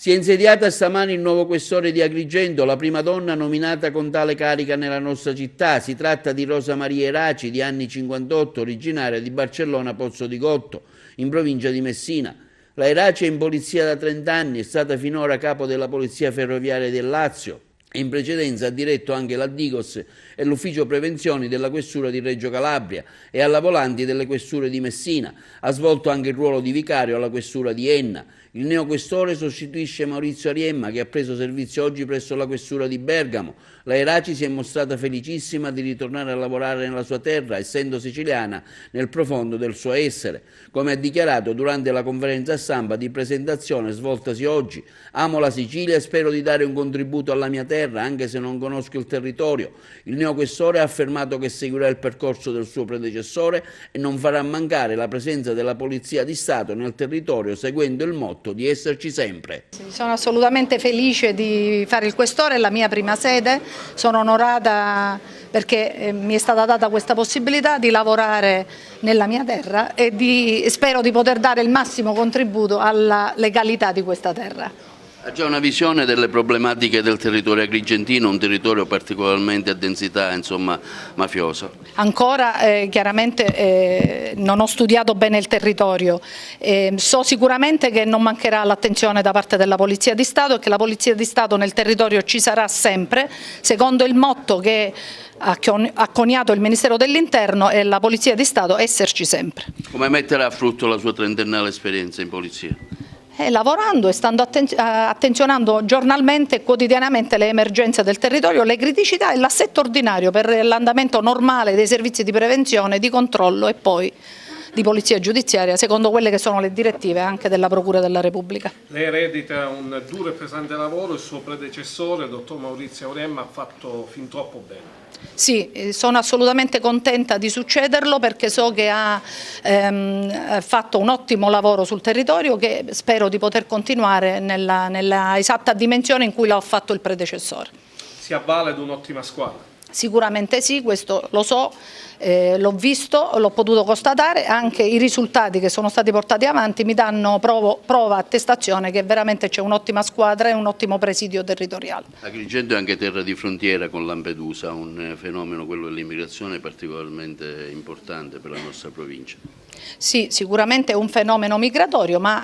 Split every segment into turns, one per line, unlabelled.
Si è insediata stamani il nuovo questore di Agrigento, la prima donna nominata con tale carica nella nostra città. Si tratta di Rosa Maria Eraci, di anni 58, originaria di Barcellona Pozzo di Gotto, in provincia di Messina. La Eraci è in polizia da 30 anni, è stata finora capo della Polizia Ferroviaria del Lazio e in precedenza ha diretto anche la Digos e l'ufficio prevenzioni della questura di Reggio Calabria e alla Volanti delle questure di Messina. Ha svolto anche il ruolo di vicario alla questura di Enna. Il neoquestore sostituisce Maurizio Ariemma, che ha preso servizio oggi presso la questura di Bergamo. La Eraci si è mostrata felicissima di ritornare a lavorare nella sua terra, essendo siciliana nel profondo del suo essere. Come ha dichiarato durante la conferenza stampa di presentazione svoltasi oggi: amo la Sicilia e spero di dare un contributo alla mia terra, anche se non conosco il territorio. Il neoquestore ha affermato che seguirà il percorso del suo predecessore e non farà mancare la presenza della Polizia di Stato nel territorio, seguendo il motto di esserci sempre.
Sono assolutamente felice di fare il questore, è la mia prima sede, sono onorata perché mi è stata data questa possibilità di lavorare nella mia terra e spero di poter dare il massimo contributo alla legalità di questa terra.
Ha già una visione delle problematiche del territorio agrigentino, un territorio particolarmente a densità mafiosa?
Ancora chiaramente non ho studiato bene il territorio, so sicuramente che non mancherà l'attenzione da parte della Polizia di Stato e che la Polizia di Stato nel territorio ci sarà sempre, secondo il motto che ha coniato il Ministero dell'Interno e la Polizia di Stato: esserci sempre.
Come metterà a frutto la sua trentennale esperienza in polizia?
Lavorando e stando attenzionando giornalmente e quotidianamente le emergenze del territorio, le criticità e l'assetto ordinario per l'andamento normale dei servizi di prevenzione, di controllo e poi di polizia giudiziaria, secondo quelle che sono le direttive anche della Procura della Repubblica.
Lei eredita un duro e pesante lavoro, il suo predecessore, il dottor Maurizio Ariemma, ha fatto fin troppo bene.
Sì, sono assolutamente contenta di succederlo perché so che ha fatto un ottimo lavoro sul territorio che spero di poter continuare nella esatta dimensione in cui l'ha fatto il predecessore.
Si avvale di un'ottima squadra?
Sicuramente sì, questo lo so, l'ho visto, l'ho potuto constatare, anche i risultati che sono stati portati avanti mi danno prova, attestazione che veramente c'è un'ottima squadra e un ottimo presidio territoriale.
Agrigento è anche terra di frontiera con Lampedusa, un fenomeno, quello dell'immigrazione, particolarmente importante per la nostra provincia.
Sì, sicuramente è un fenomeno migratorio, ma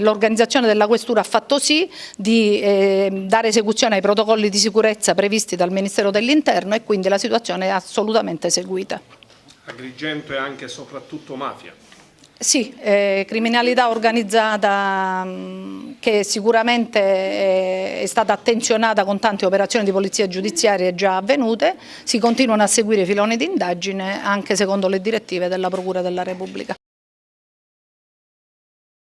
l'organizzazione della questura ha fatto sì di dare esecuzione ai protocolli di sicurezza previsti dal Ministero dell'Interno e quindi la situazione è assolutamente seguita.
Agrigento è anche e soprattutto mafia?
Sì, criminalità organizzata che sicuramente è stata attenzionata con tante operazioni di polizia giudiziaria già avvenute, si continuano a seguire i filoni di indagine anche secondo le direttive della Procura della Repubblica.